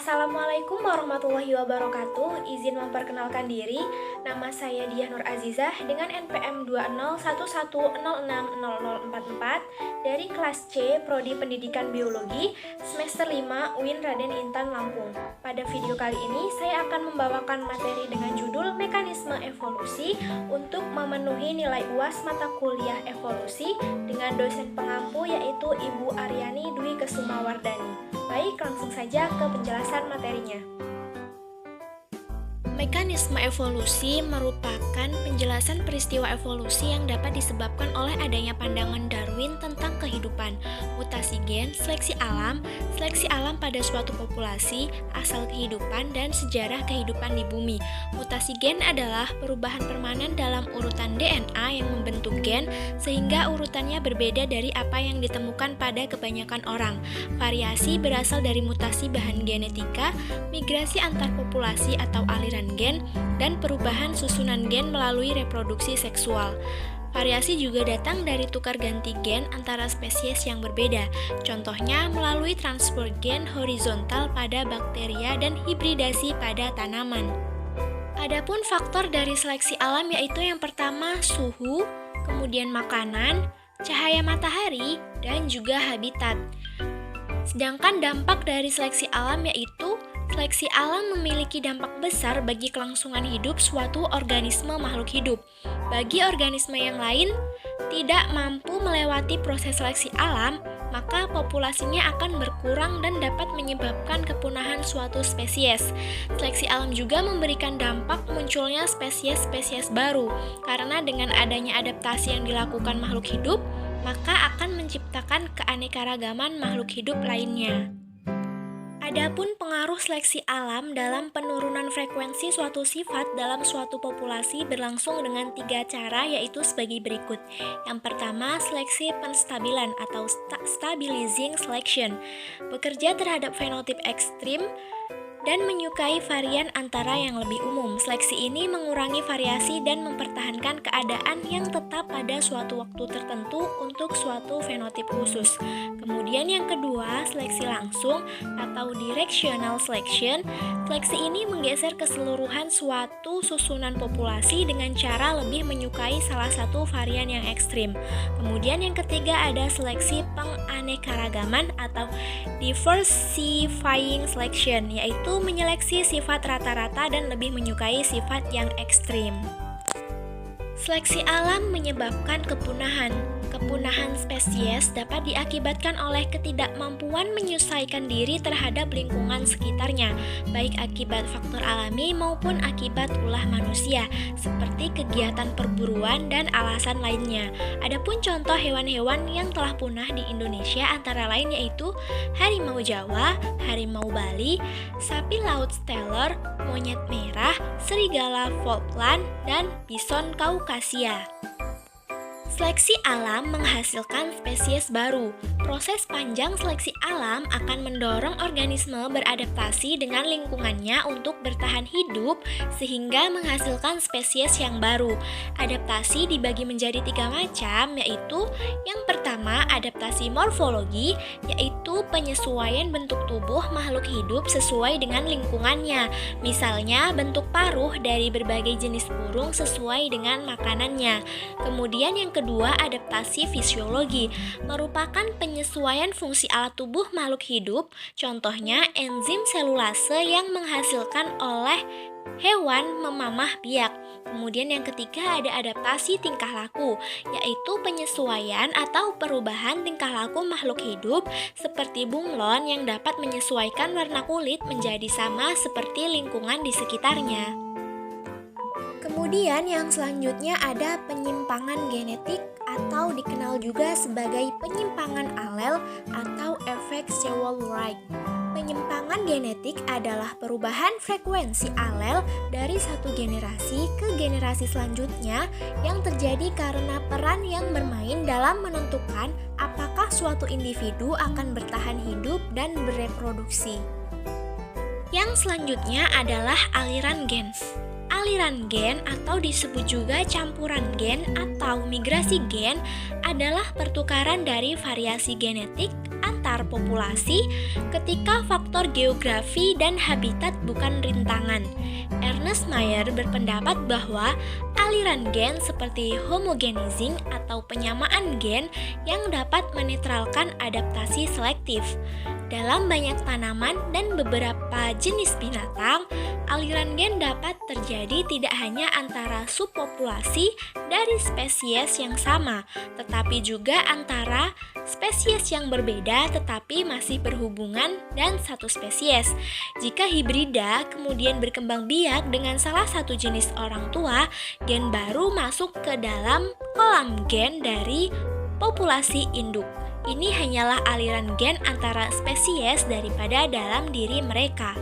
Assalamualaikum warahmatullahi wabarakatuh. Izin memperkenalkan diri. Nama saya Diah Nur Azizah dengan NPM 20110600044 dari kelas C Prodi Pendidikan Biologi semester 5 UIN Raden Intan Lampung. Pada video kali ini saya akan membawakan materi dengan judul Mekanisme Evolusi untuk memenuhi nilai UAS mata kuliah evolusi dengan dosen pengampu yaitu Ibu Aryani Dwi Kesumawardani. Baik, langsung saja ke penjelasan materinya. Mekanisme evolusi merupakan penjelasan peristiwa evolusi yang dapat disebabkan oleh adanya pandangan Darwin tentang kehidupan, mutasi gen, seleksi alam pada suatu populasi, asal kehidupan, dan sejarah kehidupan di bumi. Mutasi gen adalah perubahan permanen dalam urutan DNA yang membentuk gen sehingga urutannya berbeda dari apa yang ditemukan pada kebanyakan orang. Variasi berasal dari mutasi bahan genetika, migrasi antar populasi atau aliran gen, dan perubahan susunan gen melalui reproduksi seksual. Variasi juga datang dari tukar ganti gen antara spesies yang berbeda, contohnya melalui transfer gen horizontal pada bakteria dan hibridasi pada tanaman. Adapun faktor dari seleksi alam yaitu yang pertama suhu, kemudian makanan, cahaya matahari, dan juga habitat. Sedangkan dampak dari seleksi alam yaitu seleksi alam memiliki dampak besar bagi kelangsungan hidup suatu organisme makhluk hidup. Bagi organisme yang lain tidak mampu melewati proses seleksi alam, maka populasinya akan berkurang dan dapat menyebabkan kepunahan suatu spesies. Seleksi alam juga memberikan dampak munculnya spesies-spesies baru, karena dengan adanya adaptasi yang dilakukan makhluk hidup, maka akan menciptakan keanekaragaman makhluk hidup lainnya. Adapun pengaruh seleksi alam dalam penurunan frekuensi suatu sifat dalam suatu populasi berlangsung dengan 3 cara yaitu sebagai berikut. Yang pertama, seleksi penstabilan atau stabilizing selection, bekerja terhadap fenotip ekstrim dan menyukai varian antara yang lebih umum. Seleksi ini mengurangi variasi dan mempertahankan keadaan yang tetap pada suatu waktu tertentu untuk suatu fenotip khusus. Kemudian yang kedua, seleksi langsung atau directional selection. Seleksi ini menggeser keseluruhan suatu susunan populasi dengan cara lebih menyukai salah satu varian yang ekstrim. Kemudian yang ketiga ada seleksi penganekaragaman atau diversifying selection, yaitu menyeleksi sifat rata-rata dan lebih menyukai sifat yang ekstrim. Seleksi alam menyebabkan kepunahan. Kepunahan spesies dapat diakibatkan oleh ketidakmampuan menyesuaikan diri terhadap lingkungan sekitarnya, baik akibat faktor alami maupun akibat ulah manusia, seperti kegiatan perburuan dan alasan lainnya. Adapun contoh hewan-hewan yang telah punah di Indonesia antara lain yaitu harimau Jawa, harimau Bali, sapi laut Steller, monyet merah, serigala Falkland, dan bison Kaukasia. Seleksi alam menghasilkan spesies baru. Proses panjang seleksi alam akan mendorong organisme beradaptasi dengan lingkungannya untuk bertahan hidup sehingga menghasilkan spesies yang baru. Adaptasi dibagi menjadi 3 macam, yaitu yang pertama adaptasi morfologi, yaitu penyesuaian bentuk tubuh makhluk hidup sesuai dengan lingkungannya. Misalnya bentuk paruh dari berbagai jenis burung sesuai dengan makanannya. Kemudian yang kedua, adaptasi fisiologi, merupakan penyesuaian fungsi alat tubuh makhluk hidup, contohnya enzim selulase yang menghasilkan oleh hewan memamah biak. Kemudian yang ketiga ada adaptasi tingkah laku, yaitu penyesuaian atau perubahan tingkah laku makhluk hidup seperti bunglon yang dapat menyesuaikan warna kulit menjadi sama seperti lingkungan di sekitarnya. Kemudian yang selanjutnya ada penyimpangan genetik atau dikenal juga sebagai penyimpangan alel atau efek Sewall-Wright. Penyimpangan genetik adalah perubahan frekuensi alel dari satu generasi ke generasi selanjutnya yang terjadi karena peran yang bermain dalam menentukan apakah suatu individu akan bertahan hidup dan bereproduksi. Yang selanjutnya adalah aliran gen. Aliran gen atau disebut juga campuran gen atau migrasi gen adalah pertukaran dari variasi genetik antara antar populasi ketika faktor geografi dan habitat bukan rintangan. Ernest Mayr berpendapat bahwa aliran gen seperti homogenizing atau penyamaan gen yang dapat menetralkan adaptasi selektif. Dalam banyak tanaman dan beberapa jenis binatang, aliran gen dapat terjadi tidak hanya antara subpopulasi dari spesies yang sama, tetapi juga antara spesies yang berbeda tetapi masih berhubungan dan satu spesies. Jika hibrida kemudian berkembang biak dengan salah satu jenis orang tua, gen baru masuk ke dalam kolam gen dari populasi induk. Ini hanyalah aliran gen antara spesies daripada dalam diri mereka.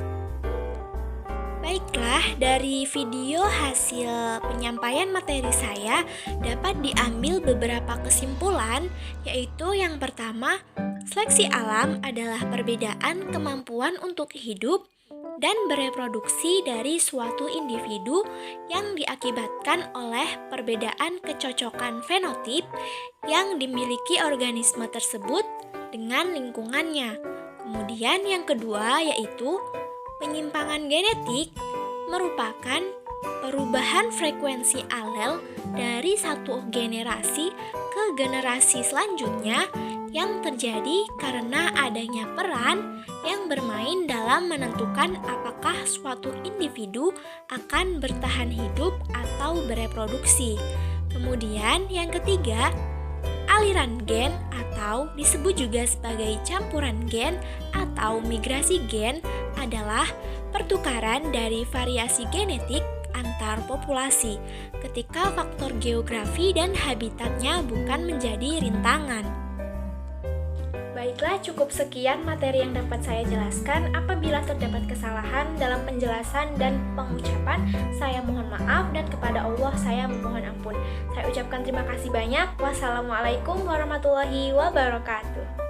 Baiklah, dari video hasil penyampaian materi saya dapat diambil beberapa kesimpulan, yaitu yang pertama, seleksi alam adalah perbedaan kemampuan untuk hidup dan bereproduksi dari suatu individu yang diakibatkan oleh perbedaan kecocokan fenotip yang dimiliki organisme tersebut dengan lingkungannya. Kemudian yang kedua yaitu penyimpangan genetik merupakan perubahan frekuensi alel dari satu generasi ke generasi selanjutnya yang terjadi karena adanya peran yang bermain dalam menentukan apakah suatu individu akan bertahan hidup atau bereproduksi. Kemudian yang ketiga, aliran gen atau disebut juga sebagai campuran gen atau migrasi gen adalah pertukaran dari variasi genetik antar populasi ketika faktor geografi dan habitatnya bukan menjadi rintangan. Baiklah, cukup sekian materi yang dapat saya jelaskan. Apabila terdapat kesalahan dalam penjelasan dan pengucapan, saya mohon maaf dan kepada Allah saya memohon ampun. Saya ucapkan terima kasih banyak. Wassalamualaikum warahmatullahi wabarakatuh.